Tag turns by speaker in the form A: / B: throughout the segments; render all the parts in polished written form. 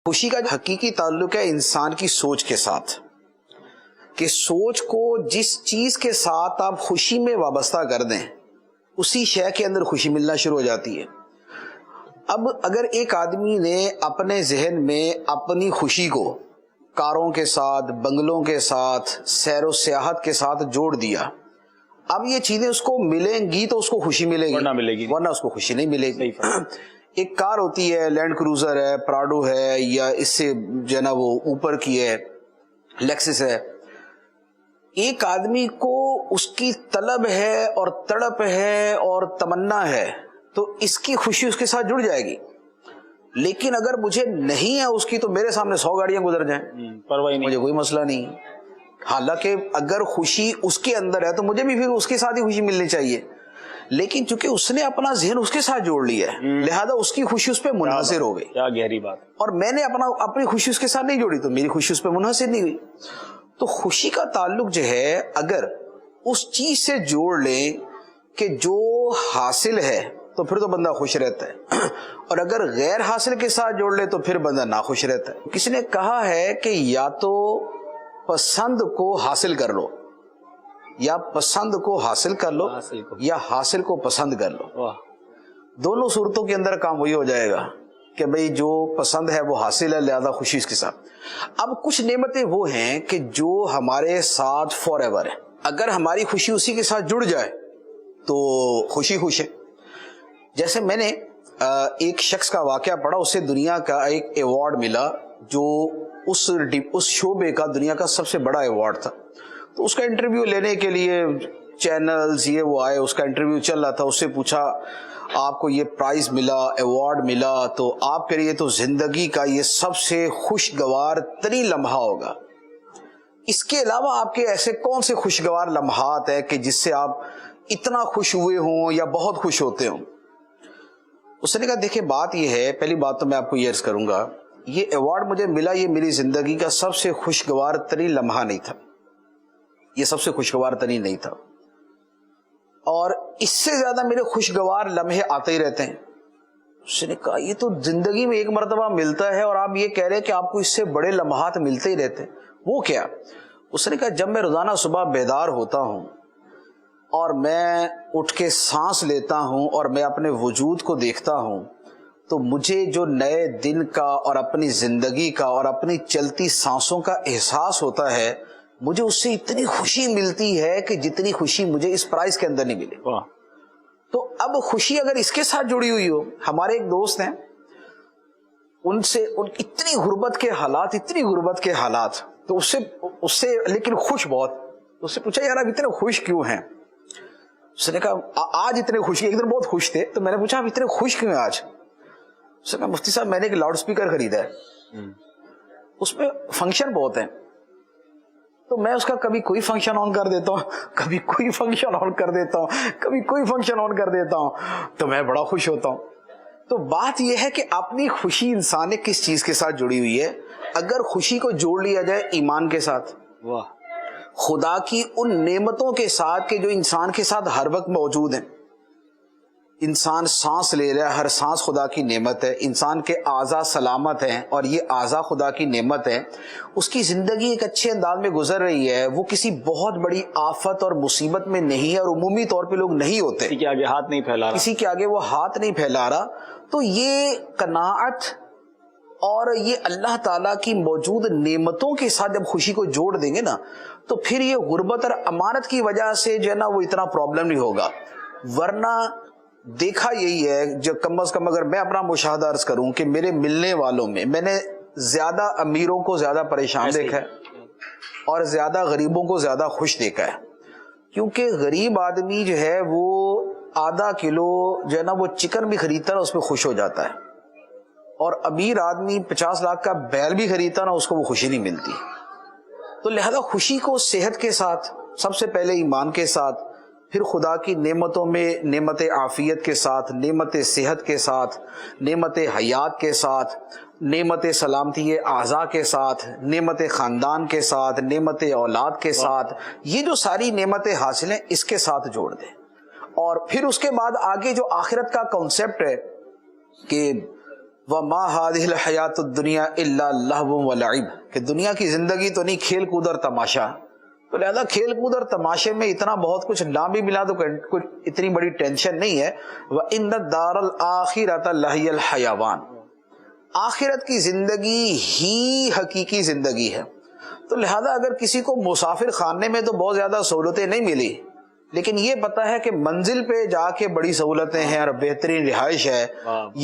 A: خوشی کا حقیقی تعلق ہے انسان کی سوچ کے ساتھ، کہ سوچ کو جس چیز کے ساتھ آپ خوشی میں وابستہ کر دیں اسی شے کے اندر خوشی ملنا شروع ہو جاتی ہے۔ اب اگر ایک آدمی نے اپنے ذہن میں اپنی خوشی کو کاروں کے ساتھ، بنگلوں کے ساتھ، سیر و سیاحت کے ساتھ جوڑ دیا، اب یہ چیزیں اس کو ملیں گی تو اس کو خوشی ملے گی، ورنہ اس کو خوشی نہیں ملے گی۔ ایک کار ہوتی ہے، لینڈ کروزر ہے، پراڈو ہے، یا اس سے جو ہے نا وہ اوپر کی ہے، لیکسس ہے، ایک آدمی کو اس کی طلب ہے اور تڑپ ہے اور تمنا ہے تو اس کی خوشی اس کے ساتھ جڑ جائے گی۔ لیکن اگر مجھے نہیں ہے اس کی تو میرے سامنے 100 گاڑیاں گزر جائیں، پرواہ نہیں، مجھے کوئی مسئلہ نہیں۔ حالانکہ اگر خوشی اس کے اندر ہے تو مجھے بھی پھر اس کے ساتھ ہی خوشی ملنی چاہیے، لیکن چونکہ اس نے اپنا ذہن اس کے ساتھ جوڑ لیا ہے لہذا اس کی خوشی اس پہ منحصر ہو گئی۔
B: کیا گہری بات۔
A: اور میں نے اپنی خوشی اس کے ساتھ نہیں جوڑی تو میری خوشی اس پہ منحصر نہیں ہوئی۔ تو خوشی کا تعلق جو ہے اگر اس چیز سے جوڑ لیں کہ جو حاصل ہے تو پھر تو بندہ خوش رہتا ہے، اور اگر غیر حاصل کے ساتھ جوڑ لے تو پھر بندہ ناخوش رہتا ہے۔ کسی نے کہا ہے کہ یا تو پسند کو حاصل کر لو، یا پسند کو حاصل کر لو، یا حاصل کو پسند کر لو۔ دونوں صورتوں کے اندر کام وہی ہو جائے گا کہ بھئی جو پسند ہے وہ حاصل ہے، لہذا خوشی اس کے ساتھ۔ اب کچھ نعمتیں وہ ہیں کہ جو ہمارے ساتھ فار ایور ہے، اگر ہماری خوشی اسی کے ساتھ جڑ جائے تو خوشی خوش ہے۔ جیسے میں نے ایک شخص کا واقعہ پڑھا، اسے دنیا کا ایک ایوارڈ ملا جو اس شعبے کا دنیا کا سب سے بڑا ایوارڈ تھا۔ تو اس کا انٹرویو لینے کے لیے چینلز یہ وہ آئے، اس کا انٹرویو چل رہا تھا، اس سے پوچھا آپ کو یہ پرائز ملا، ایوارڈ ملا، تو آپ کے لیے تو زندگی کا یہ سب سے خوشگوار ترین لمحہ ہوگا، اس کے علاوہ آپ کے ایسے کون سے خوشگوار لمحات ہیں کہ جس سے آپ اتنا خوش ہوئے ہوں یا بہت خوش ہوتے ہوں؟ اس نے کہا دیکھیں بات یہ ہے، پہلی بات تو میں آپ کو یہ عرض کروں گا، یہ ایوارڈ مجھے ملا، یہ میری زندگی کا سب سے خوشگوار ترین لمحہ نہیں تھا، یہ سب سے خوشگوار ترین نہیں تھا، اور اس سے زیادہ میرے خوشگوار لمحے آتے ہی رہتے ہیں۔ اس نے کہا یہ تو زندگی میں ایک مرتبہ ملتا ہے اور آپ یہ کہہ رہے ہیں کہ آپ کو اس سے بڑے لمحات ملتے ہی رہتے ہیں، وہ کیا؟ اس نے کہا جب میں روزانہ صبح بیدار ہوتا ہوں اور میں اٹھ کے سانس لیتا ہوں اور میں اپنے وجود کو دیکھتا ہوں تو مجھے جو نئے دن کا اور اپنی زندگی کا اور اپنی چلتی سانسوں کا احساس ہوتا ہے، مجھے اس سے اتنی خوشی ملتی ہے کہ جتنی خوشی مجھے اس پرائز کے اندر نہیں ملی۔ تو اب خوشی اگر اس کے ساتھ جڑی ہوئی ہو، ہمارے ایک دوست ہیں، ان اتنی غربت کے حالات تو اس سے لیکن خوش بہت، اس سے پوچھا یار آپ اتنے خوش کیوں ہیں؟ اس نے کہا آج اتنے خوش، ایک دن بہت خوش تھے تو میں نے پوچھا آپ اتنے خوش کیوں ہیں آج؟ اس نے کہا مفتی صاحب میں نے ایک لاؤڈ اسپیکر خریدا ہے، اس میں فنکشن بہت ہیں، تو میں اس کا کبھی کوئی فنکشن آن کر دیتا ہوں، کبھی کوئی فنکشن آن کر دیتا ہوں، کبھی کوئی فنکشن آن کر دیتا ہوں، تو میں بڑا خوش ہوتا ہوں۔ تو بات یہ ہے کہ اپنی خوشی انسان نے کس چیز کے ساتھ جڑی ہوئی ہے۔ اگر خوشی کو جوڑ لیا جائے ایمان کے ساتھ، خدا کی ان نعمتوں کے ساتھ کہ جو انسان کے ساتھ ہر وقت موجود ہیں، انسان سانس لے رہا ہے، ہر سانس خدا کی نعمت ہے، انسان کے اعضاء سلامت ہیں اور یہ اعضاء خدا کی نعمت ہے، اس کی زندگی ایک اچھے انداز میں گزر رہی ہے، وہ کسی بہت بڑی آفت اور مصیبت میں نہیں ہے، اور عمومی طور پہ لوگ نہیں ہوتے،
B: کسی کے آگے ہاتھ نہیں پھیلا رہا،
A: کسی کے آگے وہ ہاتھ نہیں پھیلا رہا۔ تو یہ قناعت اور یہ اللہ تعالیٰ کی موجود نعمتوں کے ساتھ جب خوشی کو جوڑ دیں گے نا تو پھر یہ غربت اور امانت کی وجہ سے جو ہے نا وہ اتنا پرابلم نہیں ہوگا۔ ورنہ دیکھا یہی ہے، جو کم از کم اگر میں اپنا مشاہدہ عرض کروں کہ میرے ملنے والوں میں نے زیادہ امیروں کو زیادہ پریشان دیکھا ہے اور زیادہ غریبوں کو زیادہ خوش دیکھا ہے، کیونکہ غریب آدمی جو ہے وہ آدھا کلو جو ہے نا وہ چکن بھی خریدتا ہے اس پہ خوش ہو جاتا ہے، اور امیر آدمی 50 لاکھ کا بیل بھی خریدتا نا اس کو وہ خوشی نہیں ملتی۔ تو لہذا خوشی کو صحت کے ساتھ، سب سے پہلے ایمان کے ساتھ، پھر خدا کی نعمتوں میں نعمت عافیت کے ساتھ، نعمت صحت کے ساتھ، نعمت حیات کے ساتھ، نعمت سلامتی اعضاء کے ساتھ، نعمت خاندان کے ساتھ، نعمت اولاد کے ساتھ، یہ جو ساری نعمتیں حاصل ہیں اس کے ساتھ جوڑ دیں۔ اور پھر اس کے بعد آگے جو آخرت کا کانسیپٹ ہے کہ وَمَا هَذِهِ الْحَيَاةُ الدُّنْيَا إِلَّا لَهْوٌ وَلَعِبٌ کہ دنیا کی زندگی تو نہیں کھیل کود اور تماشا. تو لہذا کھیل کود اور تماشے میں اتنا بہت کچھ نہ بھی ملا تو کوئی اتنی بڑی ٹینشن نہیں ہے. وَإِنَّ الدَّارَ الْآخِرَةَ لَهِيَ الْحَيَوَانُ آخرت کی زندگی ہی حقیقی زندگی ہے. تو لہذا اگر کسی کو مسافر خانے میں تو بہت زیادہ سہولتیں نہیں ملی لیکن یہ پتا ہے کہ منزل پہ جا کے بڑی سہولتیں ہیں اور بہترین رہائش ہے.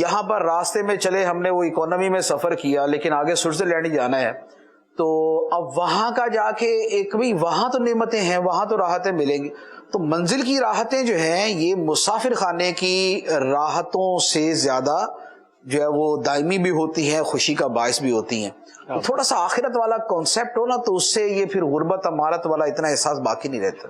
A: یہاں پر راستے میں چلے ہم نے وہ اکانومی میں سفر کیا لیکن آگے سوئٹزرلینڈ ہی جانا ہے تو اب وہاں کا جا کے ایک بھی وہاں تو نعمتیں ہیں وہاں تو راحتیں ملیں گی. تو منزل کی راحتیں جو ہیں یہ مسافر خانے کی راحتوں سے زیادہ جو ہے وہ دائمی بھی ہوتی ہیں, خوشی کا باعث بھی ہوتی ہیں. تو تھوڑا سا آخرت والا کانسیپٹ ہو نا تو اس سے یہ پھر غربت امارت والا اتنا احساس باقی نہیں رہتا.